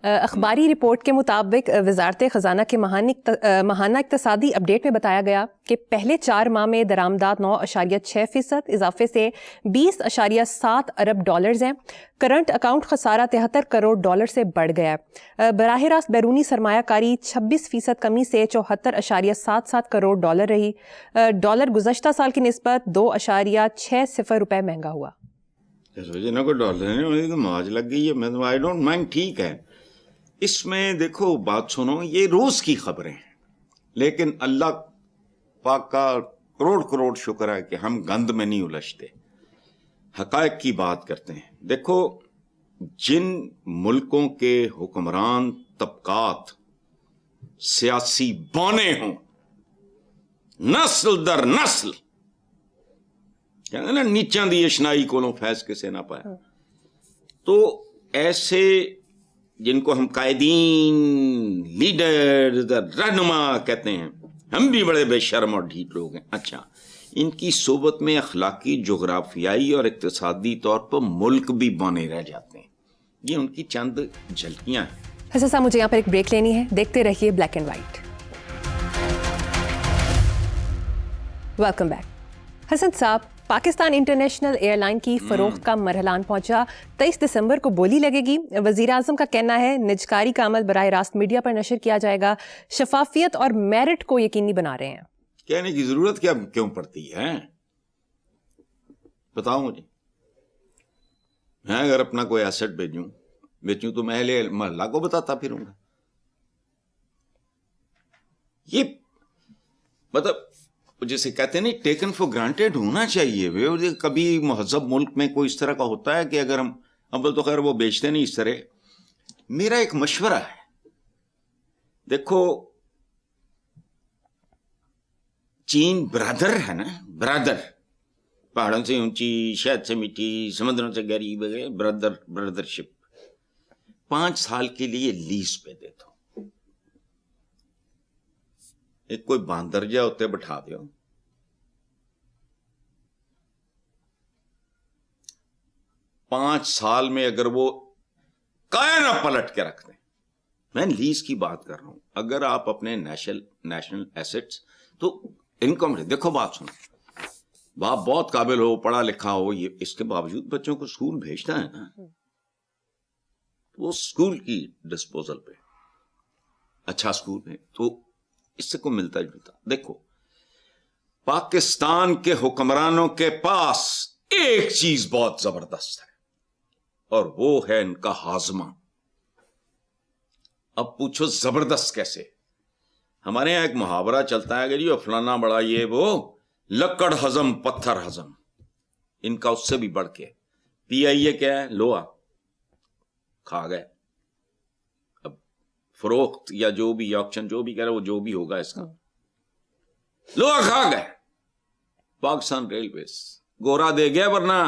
اخباری رپورٹ کے مطابق وزارت خزانہ کے ماہانہ اقتصادی اپڈیٹ میں بتایا گیا کہ پہلے 4 ماہ میں درآمدات 9.6% اضافے سے 20.7 ارب ڈالرز ہیں. کرنٹ اکاؤنٹ خسارہ 73 کروڑ ڈالر سے بڑھ گیا ہے. براہ راست بیرونی سرمایہ کاری 26% کمی سے 74.77 کروڑ ڈالر رہی. ڈالر گزشتہ سال کی نسبت 2.60 روپے مہنگا ہوا. ڈالر موج لگ گئی ہے. آئی ڈونٹ مائنڈ، ٹھیک ہے. اس میں دیکھو بات سنو، یہ روز کی خبریں ہیں، لیکن اللہ پاک کا کروڑ کروڑ شکر ہے کہ ہم گند میں نہیں الجھتے، حقائق کی بات کرتے ہیں. دیکھو، جن ملکوں کے حکمران طبقات سیاسی بانے ہوں، نسل در نسل، کہتے ہیں نا نیچاں دی اشنائی کولوں فیض کسے نہ پایا، تو ایسے جن کو ہم قائدین، لیڈر، رہنما کہتے ہیں، ہم بھی بڑے بے شرم اور ڈھیٹ لوگ ہیں. اچھا، ان کی صحبت میں اخلاقی، جغرافیائی اور اقتصادی طور پر ملک بھی بانے رہ جاتے ہیں. یہ ان کی چند جھلکیاں ہیں. حسن صاحب، مجھے یہاں پر ایک بریک لینی ہے، دیکھتے رہیے black and white. Welcome back. Hassan صاحب، پاکستان انٹرنیشنل ایئر لائن کی فروخت کا مرحلان پہنچا. 23 دسمبر کو بولی لگے گی. وزیر اعظم کا کہنا ہے نجکاری کا عمل براہ راست میڈیا پر نشر کیا جائے گا. شفافیت اور میرٹ کو یقینی بنا رہے ہیں. کہنے کی ضرورت کیوں پڑتی ہے؟ بتاؤ مجھے. میں اگر اپنا کوئی ایسٹ بیچوں تو میں اہل محلہ کو بتاتا پھروں گا. یہ مطلب جیسے کہتے ہیں نہیں، ٹیکن فار گرانٹیڈ ہونا چاہیے. کبھی مہذب ملک میں کوئی اس طرح کا ہوتا ہے کہ اگر ہم اول تو خیر وہ بیچتے نہیں اس طرح. میرا ایک مشورہ ہے، دیکھو چین برادر ہے نا، برادر، پہاڑوں سے اونچی، شہد سے میٹھی، سمندروں سے گہری، برادرشپ. 5 سال کے لیے لیز پہ دے دو. ایک کوئی باندرجہ ہوتے بٹھا دیو، 5 سال میں اگر وہ کائنہ پلٹ کے رکھ دیں. میں لیز کی بات کر رہا ہوں. اگر آپ اپنے نیشنل ایسٹس تو انکم دیکھو، بات سنو، باپ بہت قابل ہو، پڑھا لکھا ہو، یہ اس کے باوجود بچوں کو اسکول بھیجتا ہے نا، وہ اسکول کی ڈسپوزل پہ اچھا اسکول ہے تو اس سے کو ملتا جلتا. دیکھو، پاکستان کے حکمرانوں کے پاس ایک چیز بہت زبردست ہے اور وہ ہے ان کا ہاضمہ. اب پوچھو زبردست کیسے؟ ہمارے یہاں ایک محاورہ چلتا ہے کہ جی فلانا بڑا یہ وہ، لکڑ ہضم پتھر ہضم. ان کا اس سے بھی بڑھ کے پی آئی اے کیا ہے؟ لوہا کھا گئے. اب فروخت یا جو بھی آکشن جو بھی کہہ رہے وہ جو بھی ہوگا، اس کا لوہا کھا گئے. پاکستان ریلویز گورا دے گیا، ورنہ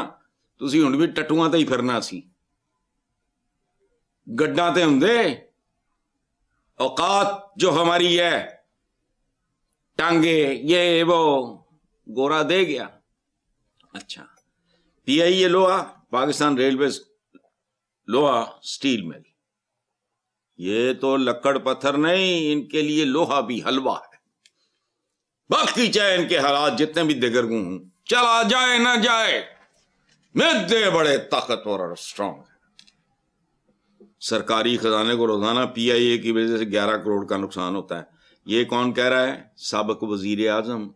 تسی ہن بھی ٹٹواں تے ہی پھرنا سی، گڈاں تے ہوندے. اوقات جو ہماری ہے، ٹانگے یہ وہ، گورا دے گیا. اچھا، پی آئی اے لوہا، پاکستان ریلویز لوہا اسٹیل مل. یہ تو لکڑ پتھر نہیں، ان کے لیے لوہا بھی حلوہ ہے. باقی چاہے ان کے حالات جتنے بھی دگرگوں ہوں، چلا جائے نہ جائے، میدے بڑے طاقتور اور اسٹرانگ ہیں. سرکاری خزانے کو روزانہ پی آئی اے کی وجہ سے 11 کروڑ کا نقصان ہوتا ہے. یہ کون کہہ رہا ہے؟ سابق وزیر اعظم.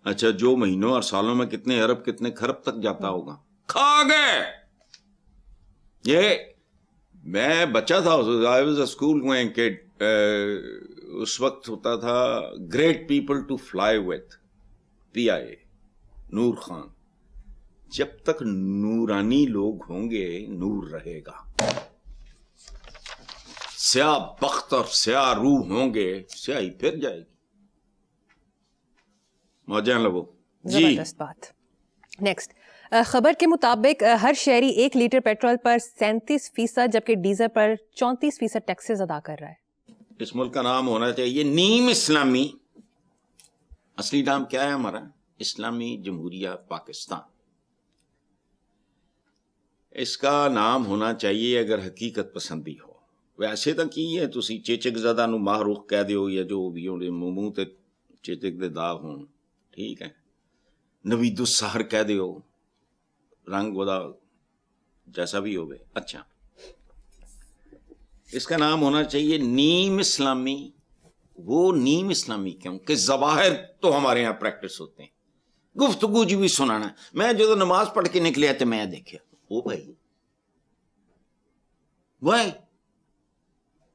اچھا، جو مہینوں اور سالوں میں کتنے ارب کتنے کھرب تک جاتا ہوگا، کھا گئے. یہ میں بچہ تھا، I was a school going kid, اس وقت ہوتا تھا great people to fly with, P I A, Noor Khan. جب تک نورانی لوگ ہوں گے نور رہے گا. سیاہ بخت اور سیاہ روح ہوں گے، سیاہی پھر جائے گی. موجیں لگو جی. زبردست بات. نیکسٹ خبر کے مطابق ہر شہری 1 لیٹر پیٹرول پر 37%، جبکہ ڈیزل پر 34% ٹیکسز ادا کر رہا ہے. اس ملک کا نام ہونا چاہیے نیم اسلامی. اصلی نام کیا ہے ہمارا؟ اسلامی جمہوریہ پاکستان. اس کا نام ہونا چاہیے اگر حقیقت پسندی ہو. ਵੈਸੇ ਤਾਂ ਕੀ ਹੈ, ਤੁਸੀਂ ਚੇਚਕ ਜ਼ਦਾ ਨੂੰ ਮਾਹਰੂਖ ਕਹਿ ਦਿਓ ਜਾਂ ਜੋ ਵੀ ਉਹਦੇ ਮੂੰਹ ਤੇ ਚੇਚਕ ਦੇ ਦਾਗ ਹੋਣ, ਠੀਕ ਹੈ, ਨਵੀਦੁ ਸਹਰ ਕਹਿ ਦਿਓ, رنگ ودا جیسا بھی ہو گئے. اچھا اس کا نام ہونا چاہیے نیم اسلامی. وہ نیم اسلامی کیوں کہ ظواہر تو ہمارے یہاں پریکٹس ہوتے ہیں, گفتگو جی بھی سنانا. میں جو نماز پڑھ کے نکلیا تو میں دیکھا وہ بھائی وہ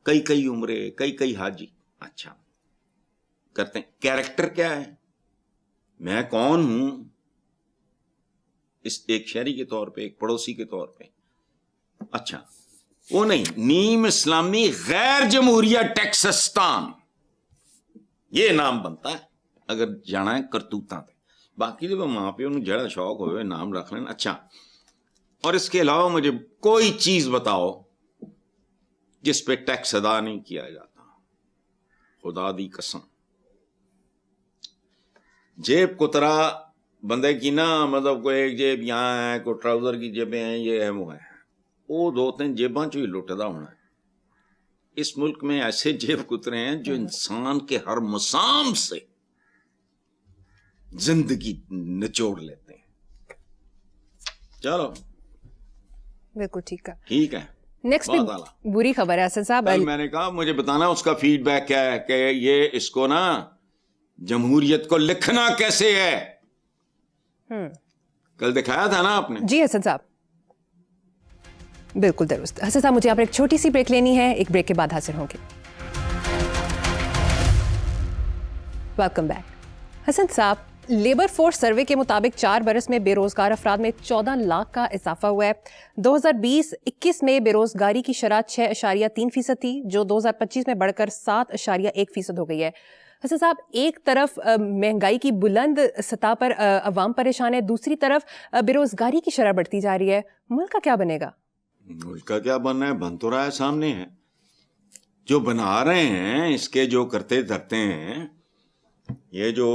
کئی عمرے کئی حاجی اچھا کرتے ہیں. کیریکٹر کیا ہے, میں کون ہوں, اس ایک شہری کے طور پہ, ایک پڑوسی کے طور پہ. اچھا وہ نہیں, نیم اسلامی غیر جمہوریہ ٹیکسستان یہ نام بنتا ہے اگر جانا ہے کرتوتاں تے. باقی تو ماں پیو نوں جڑا شوق ہوئے نام رکھ لین. اچھا اور اس کے علاوہ مجھے کوئی چیز بتاؤ جس پہ ٹیکس ادا نہیں کیا جاتا, خدا دی قسم. جیب کترا بندے کی نا, مطلب کوئی ایک جیب یہاں ہے, کوئی ٹراؤزر کی جیبیں ہیں, یہ ہے وہ ہے, وہ دو تین جیباں چو ہی لٹدا ہونا ہے. اس ملک میں ایسے جیب کترے ہیں جو انسان کے ہر مسام سے زندگی نچوڑ لیتے ہیں. چلو بالکل ٹھیک ہے, ٹھیک ہے. نیکسٹ بری خبر ہے حسن صاحب. میں نے کہا مجھے بتانا اس کا فیڈ بیک کیا ہے, کہ یہ اس کو نا جمہوریت کو لکھنا کیسے ہے. کل دکھایا تھا نا آپ نے. جی حسن صاحب بالکل درست. حسن صاحب مجھے آپ ایک چھوٹی سی بریک لینی ہے, ایک بریک کے بعد حاضر ہوں گے. Welcome back. حسن صاحب لیبر فورس سروے کے مطابق 4 برس میں بے روزگار افراد میں 14 لاکھ کا اضافہ ہوا ہے. 2020-21 میں بے روزگاری کی شرح 6.3% تھی, جو 2025 میں بڑھ کر 7.1% ہو گئی ہے. حسن صاحب ایک طرف مہنگائی کی بلند سطح پر عوام پریشان ہے, دوسری طرف بے روزگاری کی شرح بڑھتی جا رہی ہے. ملک کا کیا بنے گا؟ ملک کا کیا بننا ہے, بن تو رہا ہے, سامنے ہے. جو بنا رہے ہیں اس کے جو کرتے دھرتے ہیں, یہ جو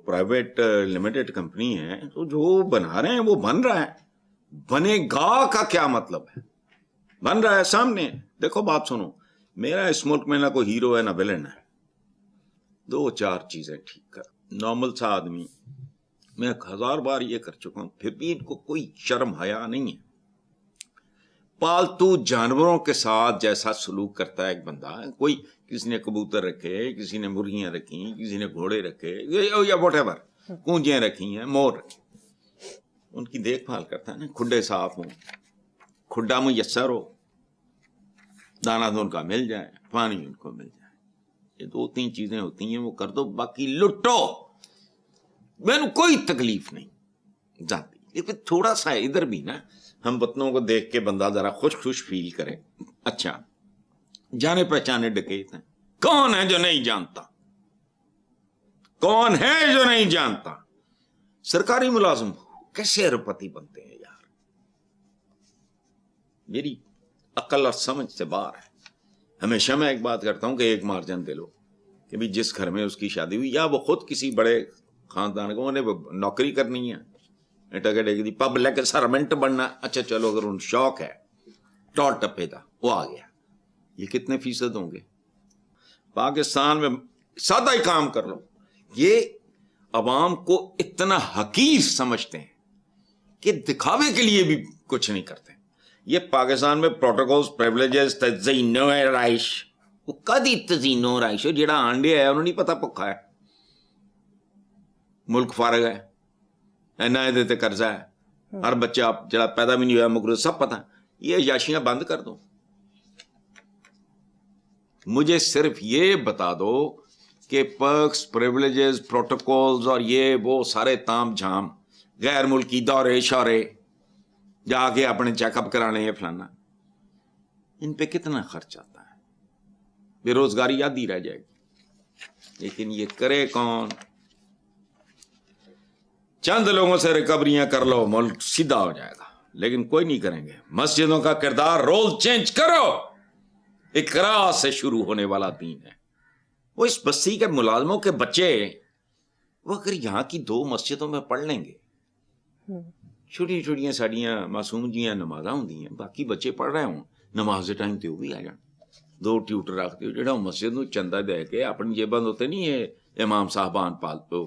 پرائیویٹ لمیٹڈ کمپنی ہے, تو جو بنا رہے ہیں وہ بن رہا ہے. بنے گا کا کیا مطلب ہے, بن رہا ہے سامنے. دیکھو بات سنو, میرا اس ملک میں نہ کوئی ہیرو ہے نہ ویلن ہے. 2-4 چیزیں ٹھیک کر. نارمل سا آدمی, میں 1000 بار یہ کر چکا ہوں, پھر بھی ان کو کوئی شرم حیا نہیں ہے. پالتو جانوروں کے ساتھ جیسا سلوک کرتا ہے ایک بندہ, کوئی کسی نے کبوتر رکھے, کسی نے مرغیاں رکھی, کسی نے گھوڑے رکھے, یا واٹ ایور, کونجیاں رکھی ہیں, مور رکھے, ان کی دیکھ بھال کرتا ہے نا. کھڈے صاف ہوں, کھڈا میسر ہو, دانا تو ان کا مل جائے, پانی ان کو مل جائے. یہ 2-3 چیزیں ہوتی ہیں, وہ کر دو, باقی لٹو, میں نے کوئی تکلیف نہیں جاتی. لیکن تھوڑا سا ادھر بھی نا ہم وطنوں کو دیکھ کے بندہ ذرا خوش فیل کرے. اچھا جانے پہچانے ڈکیت ہیں, کون ہے جو نہیں جانتا, کون ہے جو نہیں جانتا. سرکاری ملازم کیسے اربپتی بنتے ہیں یار, میری عقل اور سمجھ سے باہر ہے. ہمیشہ میں ایک بات کرتا ہوں کہ ایک مارجن دے لو کہ بھی جس گھر میں اس کی شادی ہوئی, یا وہ خود کسی بڑے خاندان کو انہیں نوکری کرنی ہے, پبلک سرونٹ بننا. اچھا چلو اگر ان شوق ہے ٹور ٹپے دا, وہ آ گیا, یہ کتنے فیصد ہوں گے؟ پاکستان میں سادہ ہی کام کر لو. یہ عوام کو اتنا حقیر سمجھتے ہیں کہ دکھاوے کے لیے بھی کچھ نہیں کرتے. یہ پاکستان میں پروٹوکولز, پریولیجز, تزئین و رائش, وہ کدی تزئین و رائش ہے جڑا آنڈے ہے انہوں نہیں پتا پکا ہے. ملک فارغ ہے, اینا تے قرضہ ہے, ہر بچہ جڑا پیدا بھی نہیں ہوا مقروض, سب پتہ. یہ عیاشیاں بند کر دو. مجھے صرف یہ بتا دو کہ پرکس, پریولیجز, پروٹوکولز اور یہ وہ سارے تام جھام, غیر ملکی دورے شورے, جا کے اپنے چیک اپ کرانے ہیں فلانا, ان پہ کتنا خرچ آتا ہے؟ بے روزگاری آدھی رہ جائے گی. لیکن یہ کرے کون؟ چند لوگوں سے ریکوریاں کر لو, ملک سیدھا ہو جائے گا. لیکن کوئی نہیں کریں گے. مسجدوں کا کردار, رول چینج کرو. اقرا سے شروع ہونے والا دین ہے. وہ اس بستی کے ملازموں کے بچے, وہ اگر یہاں کی 2 مسجدوں میں پڑھ لیں گے, چھوٹی ساڑیاں معصوم جیاں نمازاں ہوں, باقی بچے پڑھ رہے ہوں, نماز ٹائم تے وہ بھی آ جان. 2 ਟਿਊਟਰ ਰੱਖ ਦਿਓ ਜਿਹੜਾ ਮਸਜਿਦ ਨੂੰ ਚੰਦਾ ਦੇ ਕੇ ਆਪਣੀ ਜੇਬਾਂ ਦੇ ਉੱਤੇ ਨਹੀਂ ਇਹ ਇਮਾਮ ਸਾਹਿਬਾਨ ਪਾਲ